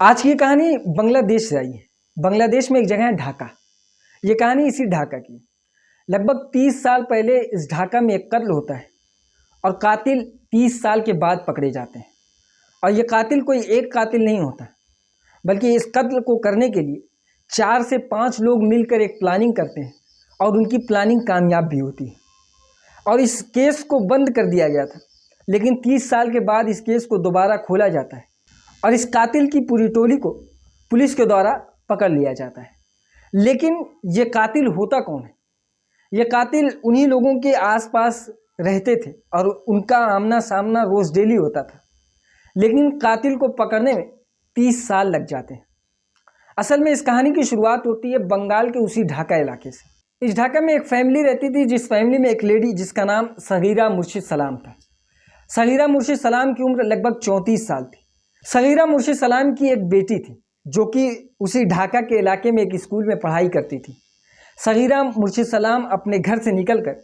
आज की कहानी बांग्लादेश से आई है। बांग्लादेश में एक जगह है ढाका। ये कहानी इसी ढाका की है। लगभग 30 साल पहले इस ढाका में एक कत्ल होता है और कातिल 30 साल के बाद पकड़े जाते हैं। और ये कातिल कोई एक कातिल नहीं होता, बल्कि इस कत्ल को करने के लिए 4 से 5 लोग मिलकर एक प्लानिंग करते हैं और उनकी प्लानिंग कामयाब भी होती है। और इस केस को बंद कर दिया गया था, लेकिन 30 साल के बाद इस केस को दोबारा खोला जाता है और इस कातिल की पूरी टोली को पुलिस के द्वारा पकड़ लिया जाता है। लेकिन ये कातिल होता कौन है? ये कातिल उन्हीं लोगों के आसपास रहते थे और उनका आमना सामना रोज़ डेली होता था, लेकिन कातिल को पकड़ने में 30 साल लग जाते हैं। असल में इस कहानी की शुरुआत होती है बंगाल के उसी ढाका इलाके से। इस ढाका में एक फैमिली रहती थी, जिस फैमिली में एक लेडी जिसका नाम सगीरा मुर्शिद सलाम था। सगीरा मुर्शिद सलाम की उम्र लगभग 34 साल थी। सगीरा मुर्शिद सलाम की एक बेटी थी जो कि उसी ढाका के इलाके में एक स्कूल में पढ़ाई करती थी। सगीरा मुर्शिद सलाम अपने घर से निकलकर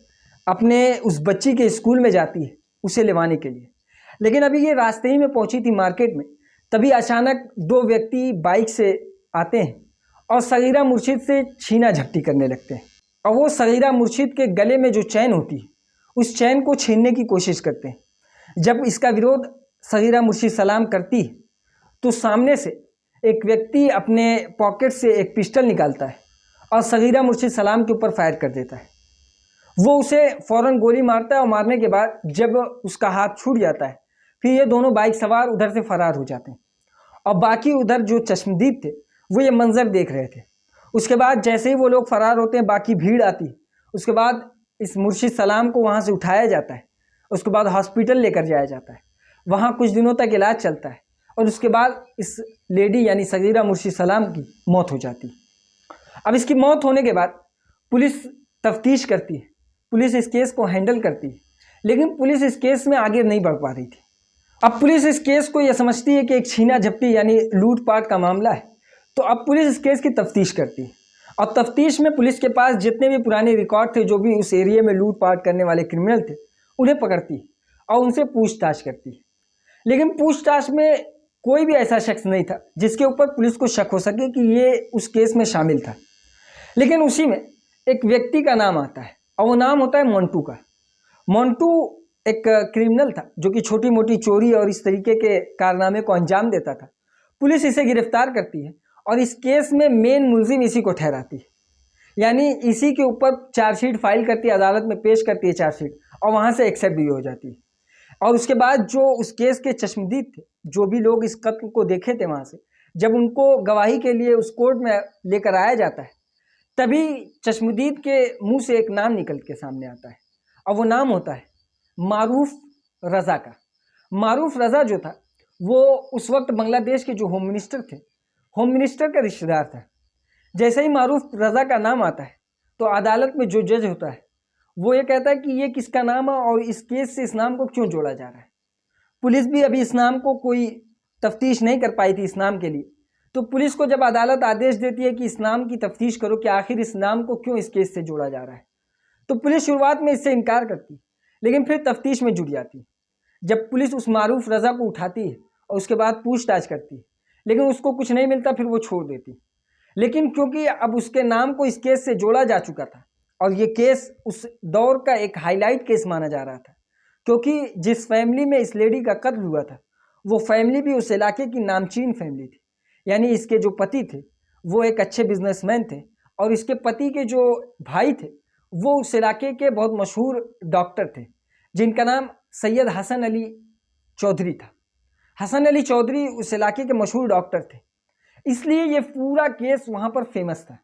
अपने उस बच्ची के स्कूल में जाती है उसे लेवाने के लिए। लेकिन अभी ये रास्ते ही में पहुंची थी मार्केट में, तभी अचानक 2 व्यक्ति बाइक से आते हैं और सगीरा मुर्शिद से छीना झपटी करने लगते हैं। और वो सगीरा मुर्शिद के गले में जो चैन होती है उस चैन को छीनने की कोशिश करते हैं। जब इसका विरोध सगीरा मुर्शिद सलाम करती है तो सामने से एक व्यक्ति अपने पॉकेट से एक पिस्टल निकालता है और सगीरा मुर्शिद सलाम के ऊपर फायर कर देता है। वो उसे फ़ौरन गोली मारता है और मारने के बाद जब उसका हाथ छूट जाता है, फिर ये दोनों बाइक सवार उधर से फरार हो जाते हैं। और बाकी उधर जो चश्मदीद थे वो ये मंजर देख रहे थे। उसके बाद जैसे ही वो लोग फरार होते हैं, बाकी भीड़ आती है। उसके बाद इस मुर्शिद सलाम को वहाँ से उठाया जाता है, उसके बाद हॉस्पिटल लेकर जाया जाता है। वहाँ कुछ दिनों तक इलाज चलता है और उसके बाद इस लेडी यानी सगीरा मुर्शिद सलाम की मौत हो जाती है। अब इसकी मौत होने के बाद पुलिस तफ्तीश करती है, पुलिस इस केस को हैंडल करती है, लेकिन पुलिस इस केस में आगे नहीं बढ़ पा रही थी। अब पुलिस इस केस को यह समझती है कि एक छीना झपटी यानी लूटपाट का मामला है, तो अब पुलिस इस केस की तफ्तीश करती है। और तफ्तीश में पुलिस के पास जितने भी पुराने रिकॉर्ड थे, जो भी उस एरिया में लूटपाट करने वाले क्रिमिनल थे, उन्हें पकड़ती है और उनसे पूछताछ करती है। लेकिन पूछताछ में कोई भी ऐसा शख्स नहीं था जिसके ऊपर पुलिस को शक हो सके कि ये उस केस में शामिल था। लेकिन उसी में एक व्यक्ति का नाम आता है और वो नाम होता है मोंटू का। मोंटू एक क्रिमिनल था जो कि छोटी मोटी चोरी और इस तरीके के कारनामे को अंजाम देता था। पुलिस इसे गिरफ्तार करती है और इस केस में मेन मुलजिम इसी को ठहराती है, यानी इसी के ऊपर चार्जशीट फाइल करती है, अदालत में पेश करती है चार्जशीट, और वहाँ से एक्सेप्ट भी हो जाती है। और उसके बाद जो उस केस के चश्मदीद थे, जो भी लोग इस कत्ल को देखे थे, वहाँ से जब उनको गवाही के लिए उस कोर्ट में लेकर आया जाता है, तभी चश्मदीद के मुंह से एक नाम निकल के सामने आता है और वो नाम होता है मारूफ रज़ा का। मारूफ रज़ा जो था वो उस वक्त बांग्लादेश के जो होम मिनिस्टर थे, होम मिनिस्टर का रिश्तेदार था। जैसे ही मारूफ रज़ा का नाम आता है तो अदालत में जो जज होता है वो ये कहता है कि ये किसका नाम है और इस केस से इस नाम को क्यों जोड़ा जा रहा है। पुलिस भी अभी इस नाम को कोई तफ्तीश नहीं कर पाई थी इस नाम के लिए, तो पुलिस को जब अदालत आदेश देती है कि इस नाम की तफ्तीश करो कि आखिर इस नाम को क्यों इस केस से जोड़ा जा रहा है, तो पुलिस शुरुआत में इससे इनकार करती, लेकिन फिर तफ्तीश में जुट जाती। जब पुलिस उस मारूफ रज़ा को उठाती है और उसके बाद पूछताछ करती है, लेकिन उसको कुछ नहीं मिलता, फिर वो छोड़ देती। लेकिन क्योंकि अब उसके नाम को इस केस से जोड़ा जा चुका था और ये केस उस दौर का एक हाईलाइट केस माना जा रहा था, क्योंकि जिस फैमिली में इस लेडी का कत्ल हुआ था वो फैमिली भी उस इलाके की नामचीन फैमिली थी। यानी इसके जो पति थे वो एक अच्छे बिजनेसमैन थे और इसके पति के जो भाई थे वो उस इलाके के बहुत मशहूर डॉक्टर थे, जिनका नाम सैयद हसन अली चौधरी था। हसन अली चौधरी उस इलाके के मशहूर डॉक्टर थे, इसलिए ये पूरा केस वहाँ पर फेमस था।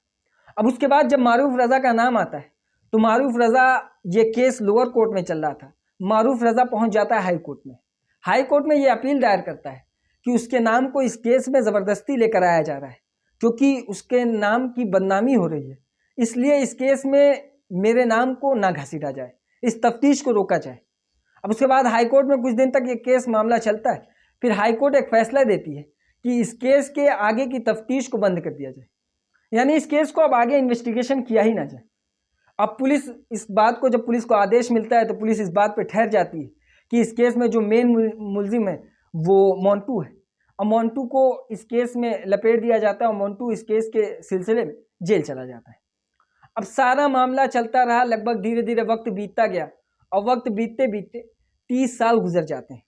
अब उसके बाद जब मारूफ रज़ा का नाम आता है तो मारूफ रज़ा, ये केस लोअर कोर्ट में चल रहा था, मारूफ रज़ा पहुँच जाता है हाई कोर्ट में। हाई कोर्ट में ये अपील दायर करता है कि उसके नाम को इस केस में ज़बरदस्ती लेकर आया जा रहा है, क्योंकि उसके नाम की बदनामी हो रही है, इसलिए इस केस में मेरे नाम को ना घसीटा जाए, इस तफ्तीश को रोका जाए। अब उसके बाद हाई कोर्ट में कुछ दिन तक ये केस मामला चलता है। फिर हाई कोर्ट एक फैसला देती है कि इस केस के आगे की तफ्तीश को बंद कर दिया जाए, यानी इस केस को अब आगे इन्वेस्टिगेशन किया ही ना जाए। अब पुलिस इस बात को, जब पुलिस को आदेश मिलता है तो पुलिस इस बात पर ठहर जाती है कि इस केस में जो मेन मुलजिम है वो मोंटू है और मोन्टू को इस केस में लपेट दिया जाता है और मोन्टू इस केस के सिलसिले में जेल चला जाता है। अब सारा मामला चलता रहा, लगभग धीरे धीरे वक्त बीतता गया और वक्त बीतते बीतते 30 साल गुजर जाते हैं।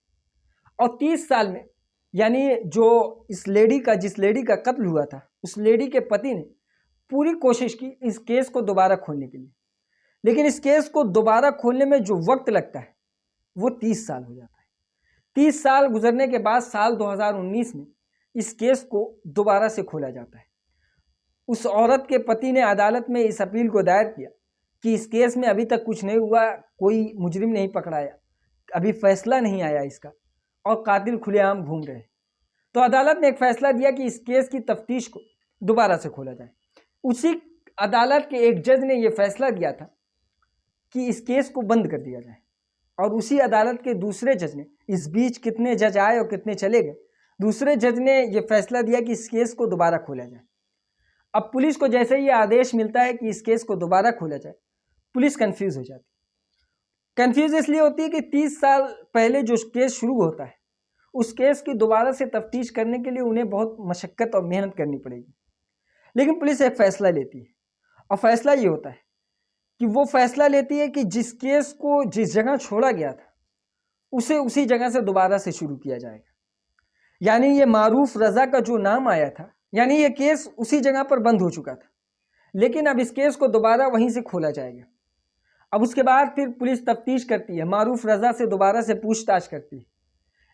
और 30 साल में यानी जो इस लेडी का जिस लेडी का कत्ल हुआ था, उस लेडी के पति ने पूरी कोशिश की इस केस को दोबारा खोलने के लिए, लेकिन इस केस को दोबारा खोलने में जो वक्त लगता है वो 30 साल हो जाता है। 30 साल गुजरने के बाद साल 2019 में इस केस को दोबारा से खोला जाता है। उस औरत के पति ने अदालत में इस अपील को दायर किया कि इस केस में अभी तक कुछ नहीं हुआ, कोई मुजरिम नहीं पकड़ाया, अभी फैसला नहीं आया इसका और कातिल खुलेआम घूम रहे। तो अदालत ने एक फैसला दिया कि इस केस की तफ्तीश को दोबारा से खोला जाए। उसी अदालत के एक जज ने यह फैसला दिया था कि इस केस को बंद कर दिया जाए और उसी अदालत के दूसरे जज ने, इस बीच कितने जज आए और कितने चले गए, दूसरे जज ने यह फैसला दिया कि इस केस को दोबारा खोला जाए। अब पुलिस को जैसे ही आदेश मिलता है कि इस केस को दोबारा खोला जाए, पुलिस कंफ्यूज हो जाती है। कंफ्यूज इसलिए होती है कि 30 साल पहले जो केस शुरू होता है, उस केस की दोबारा से तफ्तीश करने के लिए उन्हें बहुत मशक्कत और मेहनत करनी पड़ेगी। लेकिन पुलिस एक फैसला लेती है और फैसला ये होता है कि वो फैसला लेती है कि जिस केस को जिस जगह छोड़ा गया था उसे उसी जगह से दोबारा से शुरू किया जाएगा। यानी ये मारूफ रजा का जो नाम आया था, यानी ये केस उसी जगह पर बंद हो चुका था, लेकिन अब इस केस को दोबारा वहीं से खोला जाएगा। अब उसके बाद फिर पुलिस तफ्तीश करती है, मारूफ रजा से दोबारा से पूछताछ करती है,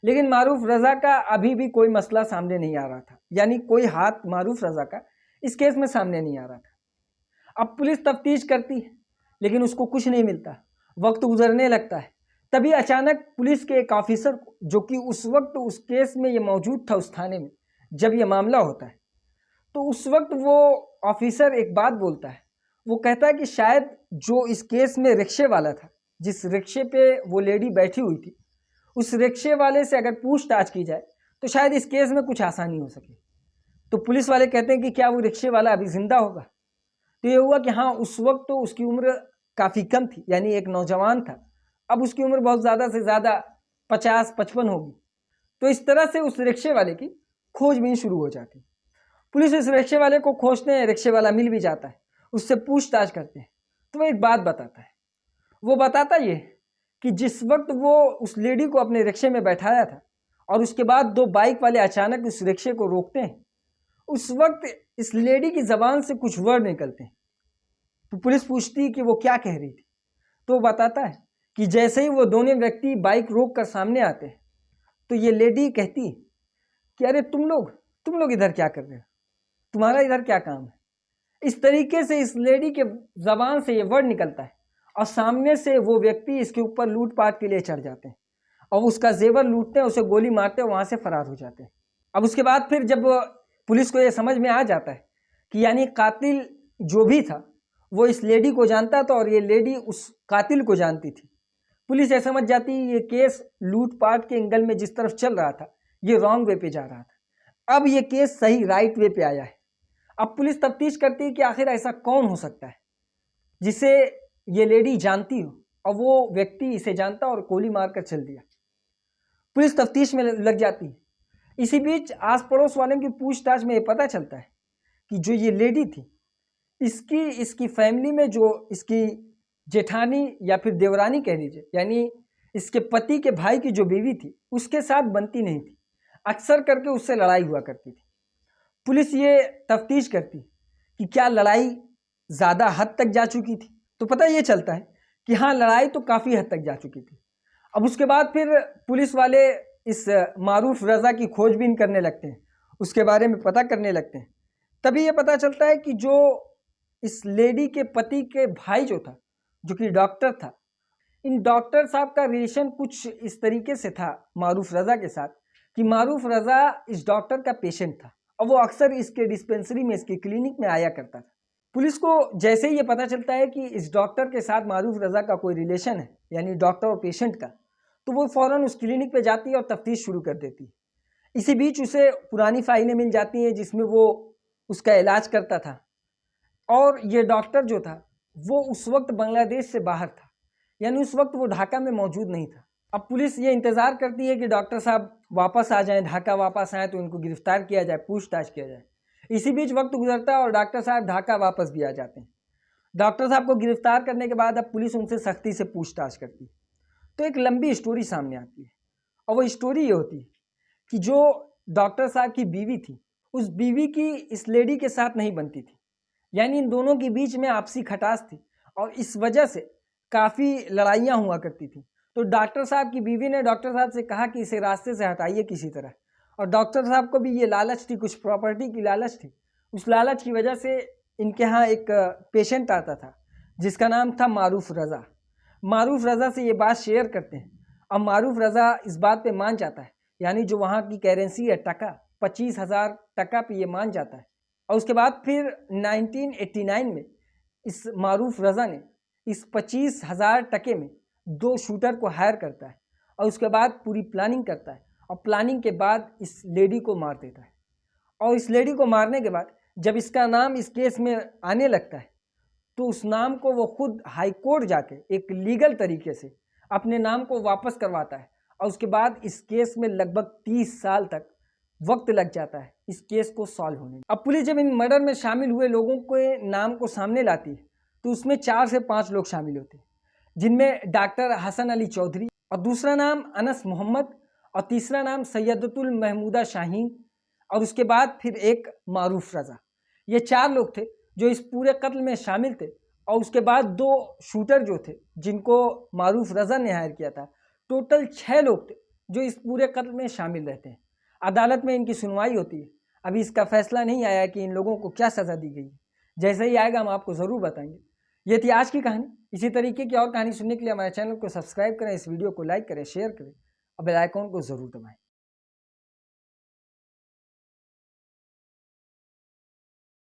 लेकिन मारूफ रजा का अभी भी कोई मसला सामने नहीं आ रहा था, यानी कोई हाथ मारूफ रजा का इस केस में सामने नहीं आ रहा था। अब पुलिस तफ्तीश करती है लेकिन उसको कुछ नहीं मिलता, वक्त गुजरने लगता है। तभी अचानक पुलिस के एक ऑफिसर को, जो कि उस वक्त उस केस में ये मौजूद था, उस थाने में जब ये मामला होता है, तो उस वक्त वो ऑफिसर एक बात बोलता है। वो कहता है कि शायद जो इस केस में रिक्शे वाला था, जिस रिक्शे पे वो लेडी बैठी हुई थी, उस रिक्शे वाले से अगर पूछताछ की जाए तो शायद इस केस में कुछ आसानी हो सके। तो पुलिस वाले कहते हैं कि क्या वो रिक्शे वाला अभी जिंदा होगा? तो ये हुआ कि हाँ, उस वक्त तो उसकी उम्र काफ़ी कम थी, यानी एक नौजवान था। अब उसकी उम्र बहुत ज़्यादा से ज़्यादा 50-55 होगी। तो इस तरह से उस रिक्शे वाले की खोजबीन शुरू हो जाती है। पुलिस इस रिक्शे वाले को खोजते हैं, रिक्शे वाला मिल भी जाता है, उससे पूछताछ करते हैं। तो वो एक बात बताता है, वो बताता ये कि जिस वक्त वो उस लेडी को अपने रिक्शे में बैठाया था और उसके बाद दो बाइक वाले अचानक उस रिक्शे को रोकते हैं, उस वक्त इस लेडी की ज़बान से कुछ वर्ड निकलते हैं। तो पुलिस पूछती है कि वो क्या कह रही थी, तो वो बताता है कि जैसे ही वो दोनों व्यक्ति बाइक रोक कर सामने आते हैं, तो ये लेडी कहती है कि अरे तुम लोग इधर क्या कर रहे हो, तुम्हारा इधर क्या काम है। इस तरीके से इस लेडी के ज़बान से ये वर्ड निकलता है और सामने से वो व्यक्ति इसके ऊपर लूटपाट के लिए चढ़ जाते हैं और उसका जेवर लूटते हैं, उसे गोली मारते हैं, वहाँ से फरार हो जाते हैं। अब उसके बाद फिर जब पुलिस को ये समझ में आ जाता है कि यानी कातिल जो भी था वो इस लेडी को जानता था और ये लेडी उस कातिल को जानती थी, पुलिस ये समझ जाती है ये केस लूटपाट के एंगल में जिस तरफ चल रहा था ये रॉन्ग वे पे जा रहा था, अब ये केस सही राइट वे पे आया है। अब पुलिस तफ्तीश करती है कि आखिर ऐसा कौन हो सकता है जिसे ये लेडी जानती हो और वो व्यक्ति इसे जानता और गोली मारकर चल दिया। पुलिस तफ्तीश में लग जाती है। इसी बीच आस पड़ोस वालों की पूछताछ में ये पता चलता है कि जो ये लेडी थी, इसकी फैमिली में जो इसकी जेठानी या फिर देवरानी कह लीजिए, यानी इसके पति के भाई की जो बीवी थी, उसके साथ बनती नहीं थी, अक्सर करके उससे लड़ाई हुआ करती थी। पुलिस ये तफ्तीश करती कि क्या लड़ाई ज़्यादा हद तक जा चुकी थी, तो पता ये चलता है कि हाँ, लड़ाई तो काफ़ी हद तक जा चुकी थी। अब उसके बाद फिर पुलिस वाले इस मारूफ रज़ा की खोजबीन करने लगते हैं, उसके बारे में पता करने लगते हैं। तभी ये पता चलता है कि जो इस लेडी के पति के भाई जो था, जो कि डॉक्टर था, इन डॉक्टर साहब का रिलेशन कुछ इस तरीके से था मारूफ रज़ा के साथ कि मारूफ रज़ा इस डॉक्टर का पेशेंट था और वो अक्सर इसके डिस्पेंसरी में, इसके क्लिनिक में आया करता था। पुलिस को जैसे ही ये पता चलता है कि इस डॉक्टर के साथ मारूफ रज़ा का कोई रिलेशन है, यानी डॉक्टर और पेशेंट का, तो वो फ़ौरन उस क्लिनिक पे जाती है और तफ्तीश शुरू कर देती है। इसी बीच उसे पुरानी फाइलें मिल जाती हैं जिसमें वो उसका इलाज करता था और ये डॉक्टर जो था वो उस वक्त बांग्लादेश से बाहर था, यानी उस वक्त वो ढाका में मौजूद नहीं था। अब पुलिस ये इंतज़ार करती है कि डॉक्टर साहब वापस आ जाएं, ढाका वापस आएँ तो इनको गिरफ्तार किया जाए, पूछताछ किया जाए। इसी बीच वक्त गुजरता है और डॉक्टर साहब ढाका वापस भी आ जाते हैं। डॉक्टर साहब को गिरफ्तार करने के बाद अब पुलिस उनसे सख्ती से पूछताछ करती है। तो एक लंबी स्टोरी सामने आती है और वो स्टोरी ये होती है कि जो डॉक्टर साहब की बीवी थी, उस बीवी की इस लेडी के साथ नहीं बनती थी, यानी इन दोनों के बीच में आपसी खटास थी और इस वजह से काफ़ी लड़ाइयाँ हुआ करती थी। तो डॉक्टर साहब की बीवी ने डॉक्टर साहब से कहा कि इसे रास्ते से हटाइए किसी तरह, और डॉक्टर साहब को भी ये लालच थी, कुछ प्रॉपर्टी की लालच थी। उस लालच की वजह से इनके यहाँ एक पेशेंट आता था जिसका नाम था मारूफ रज़ा। मारूफ रज़ा से ये बात शेयर करते हैं और मारूफ रज़ा इस बात पे मान जाता है, यानी जो वहाँ की करेंसी है टका, 25,000 टका पे ये मान जाता है। और उसके बाद फिर 1989 में इस मारूफ रज़ा ने इस 25,000 टके में 2 शूटर को हायर करता है और उसके बाद पूरी प्लानिंग करता है और प्लानिंग के बाद इस लेडी को मार देता है। और इस लेडी को मारने के बाद जब इसका नाम इस केस में आने लगता है तो उस नाम को वो खुद हाई कोर्ट जाके एक लीगल तरीके से अपने नाम को वापस करवाता है और उसके बाद इस केस में लगभग 30 साल तक वक्त लग जाता है इस केस को सॉल्व होने में। अब पुलिस जब इन मर्डर में शामिल हुए लोगों के नाम को सामने लाती है तो उसमें 4 से 5 लोग शामिल होते हैं, जिनमें डॉक्टर हसन अली चौधरी और दूसरा नाम अनस मोहम्मद और तीसरा नाम सैयदतुल महमूदा शाहीन और उसके बाद फिर एक मारूफ रज़ा। ये 4 लोग थे जो इस पूरे कत्ल में शामिल थे और उसके बाद 2 शूटर जो थे जिनको मारूफ रज़ा ने हायर किया था। टोटल 6 लोग थे जो इस पूरे कत्ल में शामिल रहते हैं। अदालत में इनकी सुनवाई होती है। अभी इसका फैसला नहीं आया कि इन लोगों को क्या सज़ा दी गई। जैसे ही आएगा हम आपको ज़रूर बताएंगे। ये थी आज की कहानी। इसी तरीके की और कहानी सुनने के लिए हमारे चैनल को सब्सक्राइब करें, इस वीडियो को लाइक करें, शेयर करें और बेल आइकॉन को ज़रूर दबाएं।